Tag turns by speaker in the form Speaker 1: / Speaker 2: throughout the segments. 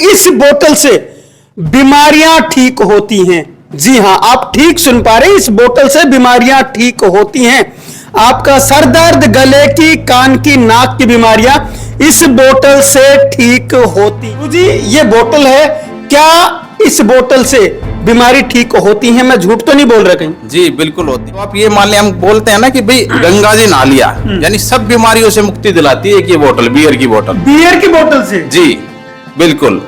Speaker 1: इस बोतल से बीमारियां ठीक होती हैं। जी हां, आप ठीक सुन पा रहे हैं, इस बोतल से बीमारियां ठीक होती हैं। आपका सर दर्द, गले की, कान की, नाक की बीमारियां इस बोतल से ठीक होती। जी ये बोतल है, क्या इस बोतल से बीमारी ठीक होती है? मैं झूठ तो नहीं बोल रहा कहीं?
Speaker 2: जी बिल्कुल होती है। तो आप ये मान लिया, हम बोलते हैं ना कि भाई गंगा जी नहा लिया, यानी सब बीमारियों से मुक्ति दिलाती है ये बोतल, बियर की बोतल।
Speaker 1: बियर की बोतल से?
Speaker 2: जी बिल्कुल।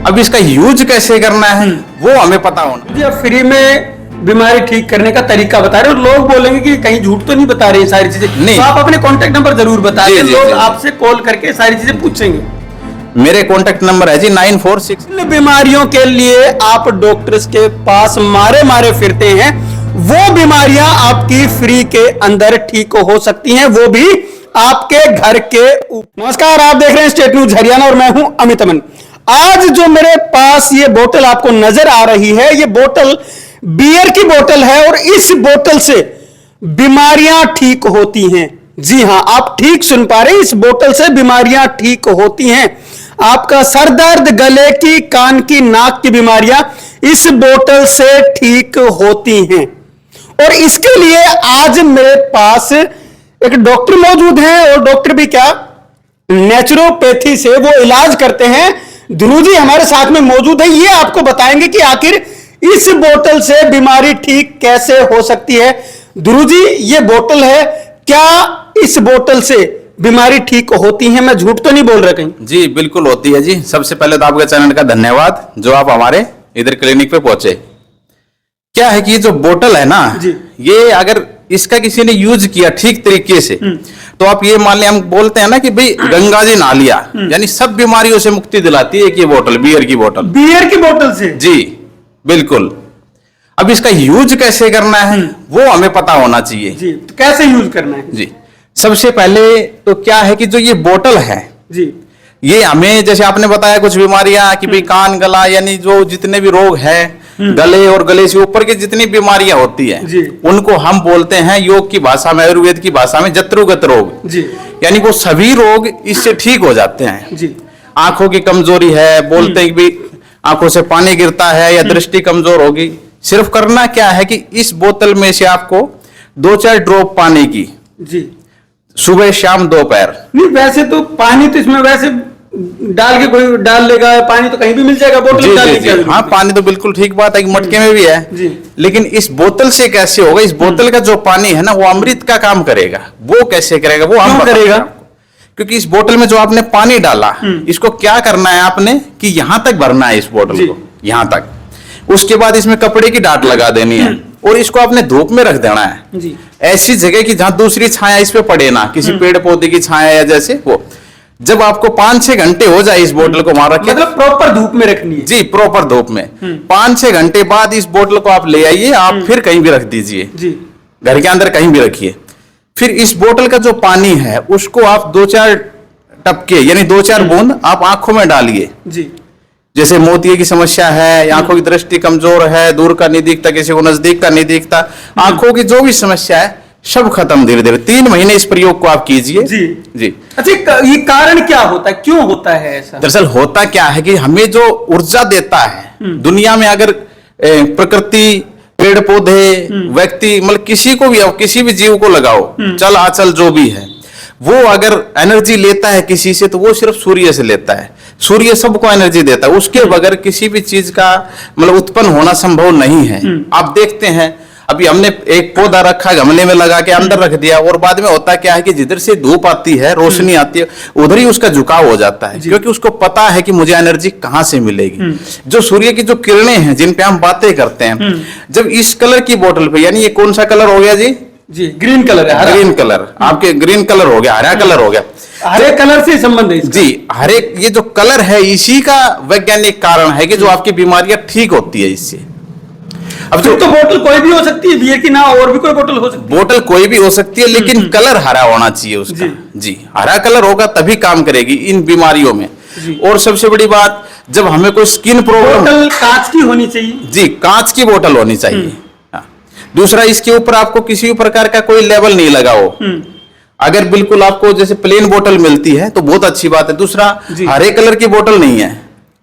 Speaker 2: अब इसका यूज कैसे करना है वो हमें पता होना।
Speaker 1: जी आप फ्री में बीमारी ठीक करने का तरीका बता रहे हो, लोग बोलेंगे कि कहीं झूठ तो नहीं बता रहे सारी चीजें।
Speaker 2: नहीं।
Speaker 1: तो आप अपने कॉन्टेक्ट नंबर जरूर बता दें, लोग आपसे कॉल करके सारी चीजें पूछेंगे।
Speaker 2: मेरे कॉन्टेक्ट नंबर है जी 946।
Speaker 1: बीमारियों के लिए आप डॉक्टर्स के पास मारे फिरते हैं, वो बीमारियां आपकी फ्री के अंदर ठीक हो सकती हैं, वो भी आपके घर के ऊपर। नमस्कार, आप देख रहे हैं स्टेट न्यूज हरियाणा और मैं हूं अमित अमन। आज जो मेरे पास ये बोतल आपको नजर आ रही है, ये बोतल बियर की बोतल है और इस बोतल से बीमारियां ठीक होती हैं। जी हां, आप ठीक सुन पा रहे हैं, इस बोतल से बीमारियां ठीक होती हैं। आपका सर दर्द, गले की, कान की, नाक की बीमारियां इस बोतल से ठीक होती हैं। और इसके लिए आज मेरे पास एक डॉक्टर मौजूद हैं, और डॉक्टर भी क्या, नेचुरोपैथी से वो इलाज करते हैं। ध्रुव जी हमारे साथ में मौजूद है, ये आपको बताएंगे कि आखिर इस बोतल से बीमारी ठीक कैसे हो सकती है। ध्रुव जी ये बोतल है, क्या इस बोतल से बीमारी ठीक होती है? मैं झूठ तो नहीं बोल रहा कहीं?
Speaker 2: जी बिल्कुल होती है जी। सबसे पहले तो आपके चैनल का धन्यवाद जो आप हमारे इधर क्लिनिक पे पहुंचे। क्या है कि ये जो बोतल है ना
Speaker 1: जी,
Speaker 2: ये अगर इसका किसी ने यूज किया ठीक तरीके से तो आप ये मान लिया, हम बोलते हैं ना कि भाई गंगा जी नहा लिया, यानी सब बीमारियों से मुक्ति दिलाती है ये बोतल, बियर की बोतल।
Speaker 1: बियर की बोतल से?
Speaker 2: जी बिल्कुल। अब इसका यूज कैसे करना है वो हमें पता होना चाहिए।
Speaker 1: जी, तो कैसे यूज करना है?
Speaker 2: जी सबसे पहले तो क्या है कि जो ये बोतल है
Speaker 1: जी,
Speaker 2: ये हमें, जैसे आपने बताया कुछ बीमारियां कि भाई कान, गला, यानी जो जितने भी रोग हैं, गले और गले से ऊपर की जितनी बीमारियां होती हैं
Speaker 1: जी,
Speaker 2: उनको हम बोलते हैं योग की भाषा में, आयुर्वेद की भाषा में जत्रुगत रोग।
Speaker 1: जी,
Speaker 2: यानी वो सभी रोग इससे ठीक हो जाते हैं।
Speaker 1: जी,
Speaker 2: आंखों की कमजोरी है, बोलते हैं कि भाई आंखों से पानी गिरता है या दृष्टि कमजोर होगी, सिर्फ करना क्या है कि इस बोतल में से आपको 2-4 ड्रॉप पानी की,
Speaker 1: जी,
Speaker 2: सुबह शाम दोपहर।
Speaker 1: नहीं वैसे तो पानी तो इसमें वैसे डाल के कोई डाल लेगा, पानी तो कहीं भी मिल जाएगा, बोतल में डालने की।
Speaker 2: हाँ पानी तो बिल्कुल ठीक बात है कि मटके में भी है
Speaker 1: जी,
Speaker 2: लेकिन इस बोतल से कैसे होगा? इस बोतल का जो पानी है ना वो अमृत का काम करेगा। वो कैसे करेगा वो हम करेगा, क्योंकि इस बोतल में जो आपने पानी डाला इसको क्या करना है आपने कि यहां तक भरना है इस बोतल को, यहां तक। उसके बाद इसमें कपड़े की डाट लगा देनी है और इसको आपने धूप में रख देना है
Speaker 1: जी,
Speaker 2: ऐसी जगह की जहां दूसरी छाया इस पे पड़े ना, किसी पेड़ पौधे की छाया या जैसे वो। जब आपको 5-6 घंटे हो जाए इस बोतल को वहां रखिए,
Speaker 1: मतलब प्रॉपर धूप में रखनी है?
Speaker 2: जी प्रॉपर धूप में। 5-6 घंटे बाद इस बोतल को आप ले आइए, आप फिर कहीं भी रख दीजिए,
Speaker 1: जी,
Speaker 2: घर के अंदर कहीं भी रखिए। फिर इस बोतल का जो पानी है उसको आप 2-4 टपके यानी 2-4 बूंद आप आंखों में डालिए।
Speaker 1: जी,
Speaker 2: जैसे मोतिये की समस्या है, आंखों की दृष्टि कमजोर है, दूर का नहीं दिखता, किसी को नजदीक का नहीं दिखता, आंखों की जो भी समस्या है सब खत्म धीरे धीरे। 3 महीने इस प्रयोग को आप कीजिए।
Speaker 1: जी,
Speaker 2: जी।
Speaker 1: अच्छा ये कारण क्या होता है, क्यों होता है ऐसा?
Speaker 2: दरअसल होता क्या है कि हमें जो ऊर्जा देता है दुनिया में, अगर प्रकृति, पेड़ पौधे, व्यक्ति, मतलब किसी को भी, किसी भी जीव को लगाओ, चल आचल जो भी है, वो अगर एनर्जी लेता है किसी से तो वो सिर्फ सूर्य से लेता है। सूर्य सबको एनर्जी देता है, उसके बगैर किसी भी चीज का मतलब उत्पन्न होना संभव नहीं है। आप देखते हैं अभी हमने एक पौधा रखा, गमले में लगा के अंदर रख दिया, और बाद में होता क्या है कि जिधर से धूप आती है, रोशनी आती है, उधर ही उसका झुकाव हो जाता है, क्योंकि उसको पता है कि मुझे एनर्जी कहां से मिलेगी। जो सूर्य की जो किरणें हैं जिन पे हम बातें करते हैं, जब इस कलर की बोतल पे, यानी ये कौन सा कलर हो गया जी?
Speaker 1: जी ग्रीन कलर है,
Speaker 2: ग्रीन कलर, आपके ग्रीन कलर हो गया, हरा कलर हो गया,
Speaker 1: हरे कलर से संबंध है इसका?
Speaker 2: जी हरे, ये जो कलर है इसी का वैज्ञानिक कारण है कि जो आपकी बीमारियां ठीक होती है इससे।
Speaker 1: अब तो बोतल कोई भी हो सकती है बियर की, ना और भी कोई बोतल हो सकती है?
Speaker 2: बोतल कोई भी हो सकती है लेकिन कलर हरा होना चाहिए उसका। जी हरा कलर होगा तभी काम करेगी इन बीमारियों में। और सबसे बड़ी बात, जब हमें कोई स्किन प्रॉब्लम,
Speaker 1: बोतल कांच की होनी चाहिए?
Speaker 2: जी कांच की बोतल होनी चाहिए। दूसरा, इसके ऊपर आपको किसी भी प्रकार का कोई लेवल नहीं लगा हो। अगर बिल्कुल आपको जैसे प्लेन बोतल मिलती है तो बहुत अच्छी बात है। दूसरा, हरे कलर की बोतल नहीं है,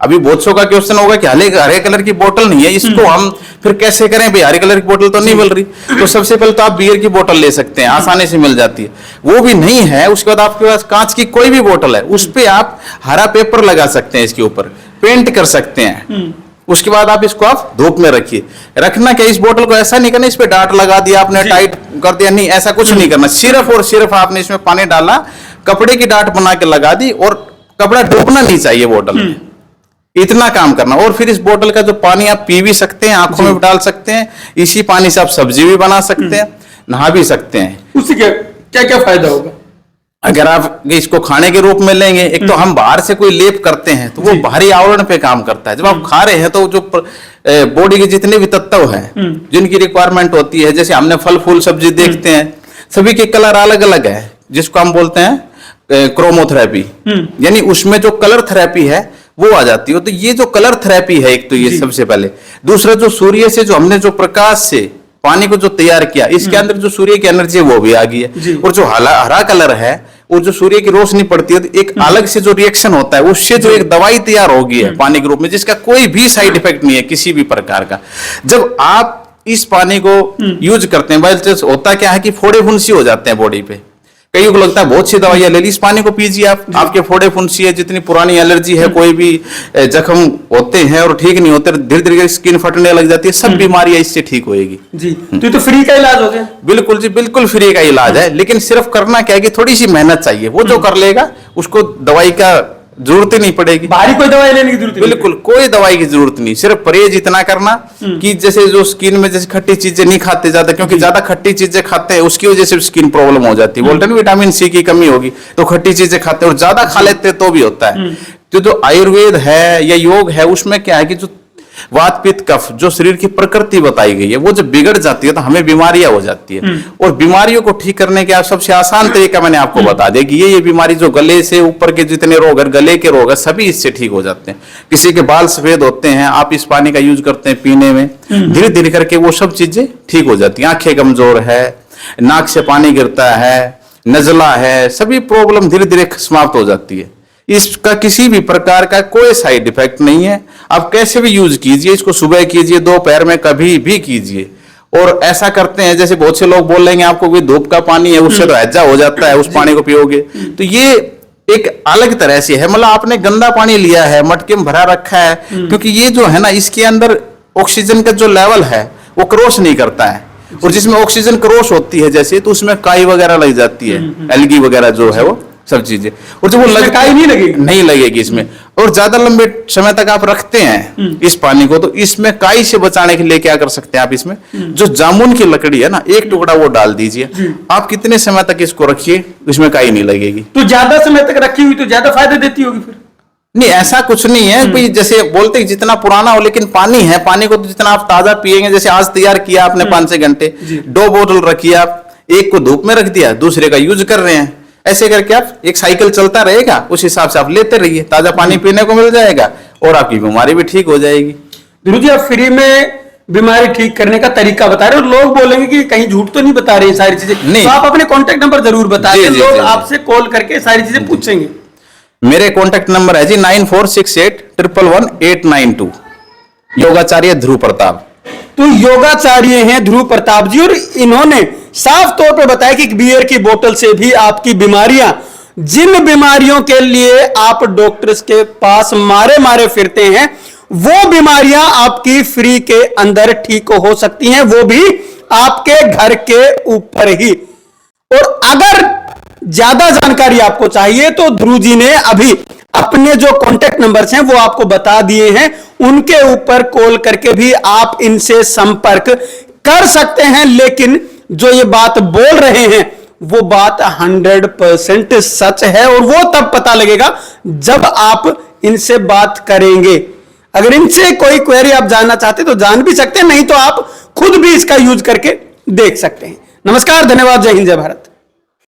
Speaker 2: अभी बहुत सौ का क्वेश्चन होगा कि हरे कलर की बोतल नहीं है, इसको हम फिर कैसे करें भाई, हरे कलर की बोतल तो नहीं मिल रही। तो सबसे पहले तो आप बियर की बोतल ले सकते हैं, आसानी से मिल जाती है। वो भी नहीं है, उसके बाद आपके पास कांच की कोई भी बोतल है, उस पे आप हरा पेपर लगा सकते हैं, इसके ऊपर पेंट कर सकते हैं। उसके बाद आप इसको आप धूप में रखिए। रखना क्या, इस बोतल को ऐसा नहीं करना इस पे डाट लगा दिया आपने, टाइट कर दिया, नहीं, ऐसा कुछ नहीं करना। सिर्फ और सिर्फ आपने इसमें पानी डाला, कपड़े की डाट बना के लगा दी, और कपड़ा डूबना नहीं चाहिए बोतल में, इतना काम करना। और फिर इस बोतल का जो पानी आप पी भी सकते हैं, आंखों में डाल सकते हैं, इसी पानी से आप सब्जी भी बना सकते हैं, नहा भी सकते हैं।
Speaker 1: उससे क्या क्या फायदा होगा?
Speaker 2: अगर आप इसको खाने के रूप में लेंगे, एक तो हम बाहर से कोई लेप करते हैं तो वो बाहरी आवरण पे काम करता है। जब आप खा रहे हैं तो जो बॉडी के जितने भी तत्व हैं, जिनकी रिक्वायरमेंट होती है, जैसे हमने फल फूल सब्जी देखते हैं, सभी के कलर अलग अलग है, जिसको हम बोलते हैं क्रोमोथेरेपी, यानी उसमें जो कलर थेरेपी है वो आ जाती है। तो ये जो कलर थेरेपी है, एक तो ये सबसे पहले। दूसरा, जो सूर्य से जो हमने जो प्रकाश से पानी को जो तैयार किया, इसके अंदर जो सूर्य की एनर्जी है वो भी आ गई है। और जो हरा कलर है, वो जो सूर्य की रोशनी पड़ती है तो एक अलग से जो रिएक्शन होता है, उससे जो एक दवाई तैयार हो गई है पानी के रूप में, जिसका कोई भी साइड इफेक्ट नहीं है किसी भी प्रकार का। जब आप इस पानी को यूज करते हैं, भाई होता क्या है कि फोड़े फुंसी हो जाते हैं बॉडी पे। कईयों को लगता है बहुत सी दवाइयां ले ली, इस पानी को पीजिए आप, आपके फोड़े फुंसी है, जितनी पुरानी एलर्जी है, कोई भी जख्म होते हैं और ठीक नहीं होते, धीरे धीरे स्किन फटने लग जाती है, सब बीमारियां इससे ठीक होएगी
Speaker 1: जी। तो फ्री का इलाज हो गया।
Speaker 2: बिल्कुल जी, बिल्कुल फ्री का इलाज है। लेकिन सिर्फ करना क्या है कि थोड़ी सी मेहनत चाहिए। वो जो कर लेगा उसको दवाई का जरूरत ही नहीं पड़ेगी,
Speaker 1: बाहरी कोई दवाई लेने की जरूरत नहीं।
Speaker 2: बिल्कुल कोई दवाई की जरूरत नहीं। सिर्फ परहेज इतना करना कि जैसे जो स्किन में जैसे खट्टी चीजें नहीं खाते ज्यादा, क्योंकि ज्यादा खट्टी चीजें खाते हैं उसकी वजह से स्किन प्रॉब्लम हो जाती है। बोलते हैं विटामिन सी की कमी होगी तो खट्टी चीजें खाते हैं, और ज्यादा खा लेते हैं तो भी होता है। तो जो आयुर्वेद है या योग है, उसमें क्या है कि जो वात पित्त कफ जो शरीर की प्रकृति बताई गई है, वो जब बिगड़ जाती है तो हमें बीमारियां हो जाती है। और बीमारियों को ठीक करने का सबसे आसान तरीका मैंने आपको बता दिया कि ये बीमारी जो गले से ऊपर के जितने रोग है, गले के रोग है, सभी इससे ठीक हो जाते हैं। किसी के बाल सफेद होते हैं, आप इस पानी का यूज करते हैं पीने में, धीरे धीरे करके वो सब चीजें ठीक हो जाती हैं। आंखें कमजोर है, नाक से पानी गिरता है, नजला है, सभी प्रॉब्लम धीरे धीरे समाप्त हो जाती है। इसका किसी भी प्रकार का कोई साइड इफेक्ट नहीं है। आप कैसे भी यूज कीजिए, इसको सुबह कीजिए, दोपहर में कभी भी कीजिए। और ऐसा करते हैं, जैसे बहुत से लोग बोल लेंगे आपको कोई धूप का पानी है उससे तो हैजा हो जाता है, उस पानी को पियोगे, तो ये एक अलग तरह से है। मतलब आपने गंदा पानी लिया है, मटके में भरा रखा है, क्योंकि ये जो है ना, इसके अंदर ऑक्सीजन का जो लेवल है वो क्रॉस नहीं करता है। और जिसमें ऑक्सीजन क्रॉस होती है जैसे, तो उसमें काई वगैरह लग जाती है, एल्गी वगैरह जो है वो सब चीजें, और जब वो
Speaker 1: काई नहीं लगेगी
Speaker 2: इसमें। और ज्यादा लंबे समय तक आप रखते हैं इस पानी को, तो इसमें काई से बचाने के लिए क्या कर सकते हैं आप, इसमें जो जामुन की लकड़ी है ना, एक टुकड़ा वो डाल दीजिए। आप कितने समय तक इसको रखिए, इसमें काई नहीं लगेगी।
Speaker 1: तो ज्यादा समय तक रखी हुई तो ज्यादा फायदा देती होगी फिर?
Speaker 2: नहीं, ऐसा कुछ नहीं है भाई। जैसे बोलते हैं जितना पुराना हो, लेकिन पानी है, पानी को तो जितना आप ताजा पिएंगे, जैसे आज तैयार किया आपने 5-6 घंटे, 2 बोतल रखी आप, एक को धूप में रख दिया, दूसरे का यूज कर रहे हैं, ऐसे करके आप एक साइकिल चलता रहेगा, उस हिसाब से आप लेते रहिए, ताजा पानी पीने को मिल जाएगा और आपकी बीमारी भी ठीक हो जाएगी।
Speaker 1: गुरु जी, आप फ्री में बीमारी ठीक करने का तरीका बता रहे हो, लोग बोलेंगे कि कहीं झूठ तो नहीं बता रहे सारी चीजें, तो आप अपने कॉन्टेक्ट नंबर जरूर बताइए, लोग आपसे कॉल करके सारी चीजें पूछेंगे।
Speaker 2: मेरे कॉन्टेक्ट नंबर है जी 9468111892, योगाचार्य ध्रुव प्रताप।
Speaker 1: तो योगाचार्य हैं ध्रुव प्रताप जी, और इन्होंने साफ तौर पे बताया कि बियर की बोतल से भी आपकी बीमारियां, जिन बीमारियों के लिए आप डॉक्टर्स के पास मारे फिरते हैं, वो बीमारियां आपकी फ्री के अंदर ठीक हो सकती हैं, वो भी आपके घर के ऊपर ही। और अगर ज्यादा जानकारी आपको चाहिए तो ध्रुव जी ने अभी अपने जो कॉन्टेक्ट नंबर्स हैं वो आपको बता दिए हैं, उनके ऊपर कॉल करके भी आप इनसे संपर्क कर सकते हैं। लेकिन जो ये बात बोल रहे हैं वो बात 100% सच है, और वो तब पता लगेगा जब आप इनसे बात करेंगे। अगर इनसे कोई क्वेरी आप जानना चाहते तो जान भी सकते हैं, नहीं तो आप खुद भी इसका यूज करके देख सकते हैं। नमस्कार, धन्यवाद, जय हिंद, जय भारत।